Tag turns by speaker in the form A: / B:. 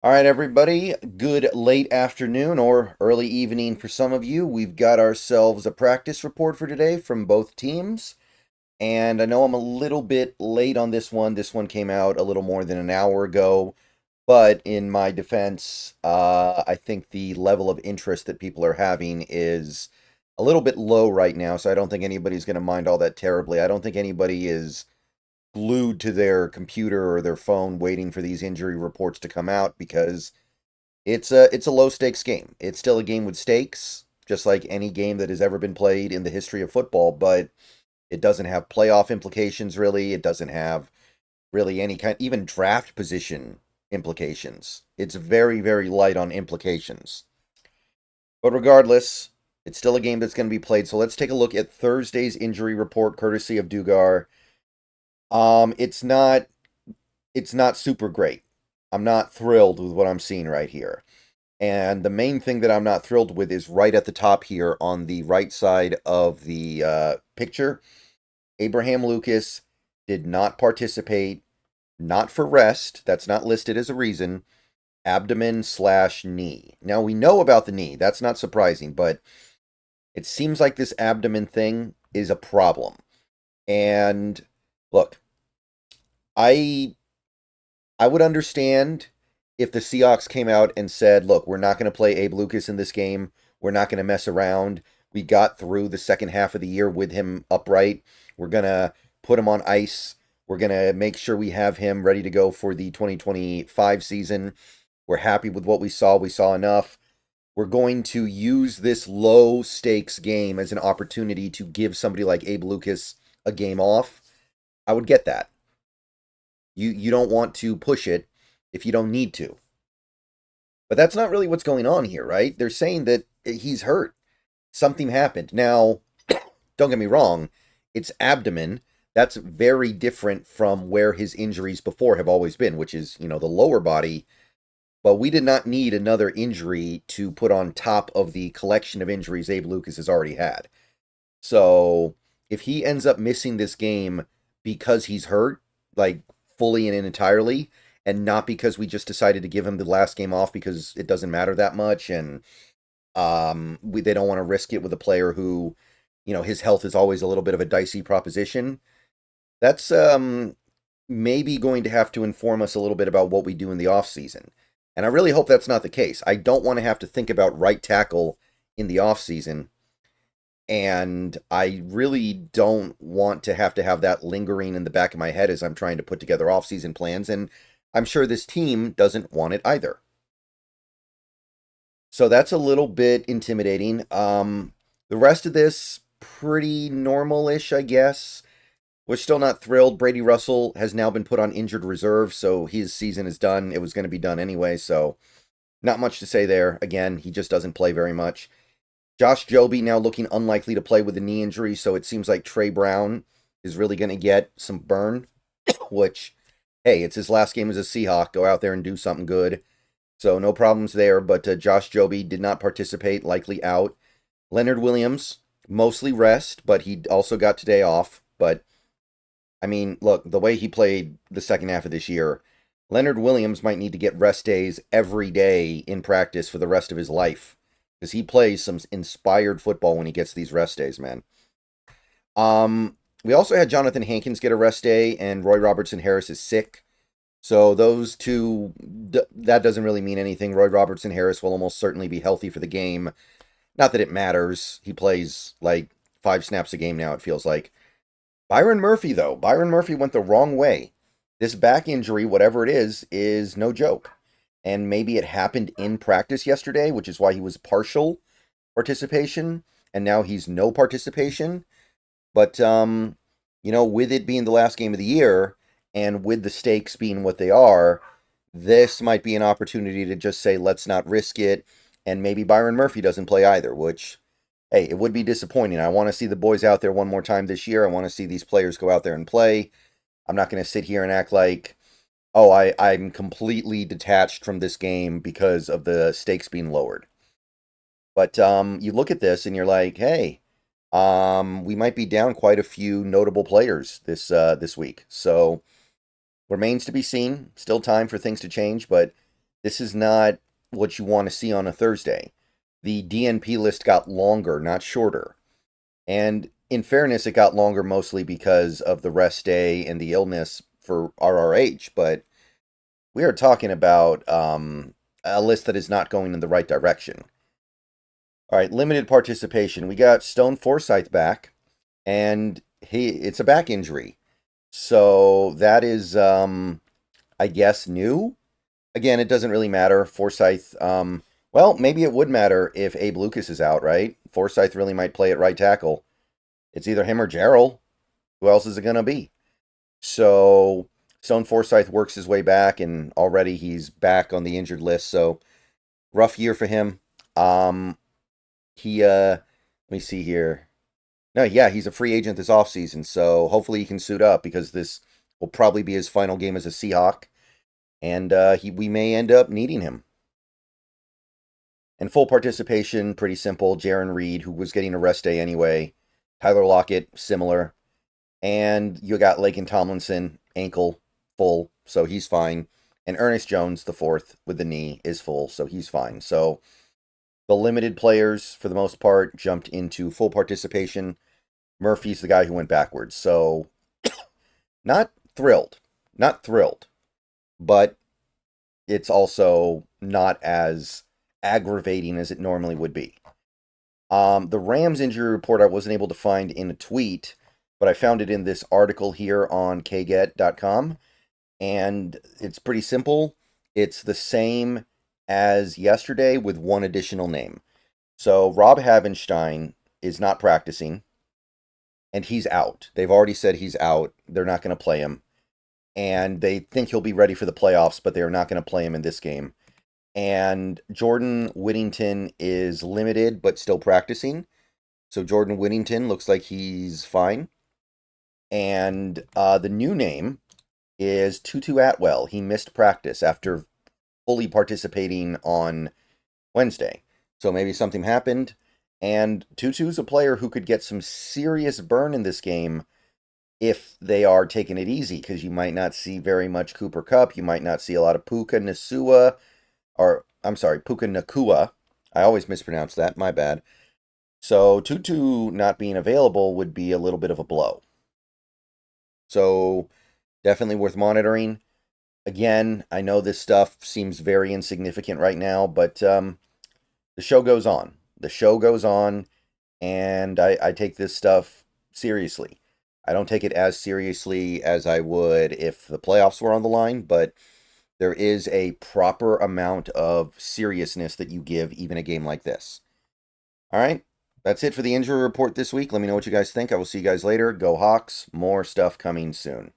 A: All right, everybody. Good late afternoon or early evening for some of you. We've got ourselves a practice report for today from both teams. And I know I'm a little bit late on this one. This one came out a little more than an hour ago. But in my defense, I think the level of interest that people are having is a little bit low right now. So I don't think anybody's going to mind all that terribly. I don't think anybody is glued to their computer or their phone waiting for these injury reports to come out because it's a low stakes game. It's still a game with stakes, just like any game that has ever been played in the history of football, but it doesn't have playoff implications really. It doesn't have really any kind even draft position implications. It's very, very light on implications. But regardless, it's still a game that's going to be played. So let's take a look at Thursday's injury report courtesy of Dugar. It's not super great. I'm not thrilled with what I'm seeing right here. And the main thing that I'm not thrilled with is right at the top here on the right side of the picture. Abraham Lucas did not participate, not for rest. That's not listed as a reason. Abdomen/knee. Now we know about the knee. That's not surprising, but it seems like this abdomen thing is a problem. And look, I I would understand if the Seahawks came out and said, look, we're not going to play Abe Lucas in this game. We're not going to mess around. We got through the second half of the year with him upright. We're going to put him on ice. We're going to make sure we have him ready to go for the 2025 season. We're happy with what we saw. We saw enough. We're going to use this low stakes game as an opportunity to give somebody like Abe Lucas a game off. I would get that. You don't want to push it if you don't need to. But that's not really what's going on here, right? They're saying that he's hurt. Something happened. Now, don't get me wrong, it's abdomen. That's very different from where his injuries before have always been, which is, the lower body. But we did not need another injury to put on top of the collection of injuries Abe Lucas has already had. So if he ends up missing this game because he's hurt, like fully and entirely, and not because we just decided to give him the last game off because it doesn't matter that much, and they don't want to risk it with a player who, his health is always a little bit of a dicey proposition. That's maybe going to have to inform us a little bit about what we do in the offseason. And I really hope that's not the case. I don't want to have to think about right tackle in the offseason. And I really don't want to have that lingering in the back of my head as I'm trying to put together offseason plans. And I'm sure this team doesn't want it either. So that's a little bit intimidating. The rest of this, pretty normal-ish, I guess. We're still not thrilled. Brady Russell has now been put on injured reserve, so his season is done. It was going to be done anyway, so not much to say there. Again, he just doesn't play very much. Josh Joby now looking unlikely to play with a knee injury, so it seems like Trey Brown is really going to get some burn, which, hey, it's his last game as a Seahawk. Go out there and do something good. So no problems there, but Josh Joby did not participate, likely out. Leonard Williams, mostly rest, but he also got today off. But, I mean, look, the way he played the second half of this year, Leonard Williams might need to get rest days every day in practice for the rest of his life. Because he plays some inspired football when he gets these rest days, man. We also had Jonathan Hankins get a rest day, and Roy Robertson Harris is sick. So those two, that doesn't really mean anything. Roy Robertson Harris will almost certainly be healthy for the game. Not that it matters. He plays like 5 snaps a game now, it feels like. Byron Murphy, though. Byron Murphy went the wrong way. This back injury, whatever it is no joke. And maybe it happened in practice yesterday, which is why he was partial participation, and now he's no participation. But, with it being the last game of the year, and with the stakes being what they are, this might be an opportunity to just say, let's not risk it, and maybe Byron Murphy doesn't play either, which, hey, it would be disappointing. I want to see the boys out there one more time this year. I want to see these players go out there and play. I'm not going to sit here and act like, oh, I'm completely detached from this game because of the stakes being lowered. But you look at this and you're like, hey, we might be down quite a few notable players this week. So remains to be seen. Still time for things to change, but This is not what you want to see on a Thursday. The DNP list got longer, not shorter. And in fairness, it got longer mostly because of the rest day and the illness for RRH, but we are talking about a list that is not going in the right direction. All right, limited participation. We got Stone Forsythe back, and it's a back injury. So that is, I guess, new. Again, it doesn't really matter. Forsythe, well, maybe it would matter if Abe Lucas is out, right? Forsythe really might play at right tackle. It's either him or Gerald. Who else is it going to be? So Stone Forsythe works his way back, and already he's back on the injured list. So rough year for him. Let me see here. No, yeah, he's a free agent this offseason, so hopefully he can suit up because this will probably be his final game as a Seahawk, and we may end up needing him. And full participation, pretty simple. Jaron Reed, who was getting a rest day anyway. Tyler Lockett, similar. And you got Laken Tomlinson, ankle, full, so he's fine. And Ernest Jones, the fourth, with the knee, is full, so he's fine. So the limited players, for the most part, jumped into full participation. Murphy's the guy who went backwards. So, not thrilled. Not thrilled. But it's also not as aggravating as it normally would be. The Rams injury report I wasn't able to find in a tweet, but I found it in this article here on kget.com. And it's pretty simple. It's the same as yesterday with one additional name. So Rob Havenstein is not practicing, and he's out. They've already said he's out. They're not going to play him. And they think he'll be ready for the playoffs, but they're not going to play him in this game. And Jordan Whittington is limited, but still practicing. So Jordan Whittington looks like he's fine. And the new name is Tutu Atwell. He missed practice after fully participating on Wednesday. So maybe something happened. And Tutu's a player who could get some serious burn in this game if they are taking it easy, because you might not see very much Cooper Kupp. You might not see a lot of Puka Nakua. I always mispronounce that. My bad. So Tutu not being available would be a little bit of a blow. So definitely worth monitoring. Again, I know this stuff seems very insignificant right now, but the show goes on. The show goes on, and I take this stuff seriously. I don't take it as seriously as I would if the playoffs were on the line, but there is a proper amount of seriousness that you give even a game like this. All right, that's it for the injury report this week. Let me know what you guys think. I will see you guys later. Go Hawks. More stuff coming soon.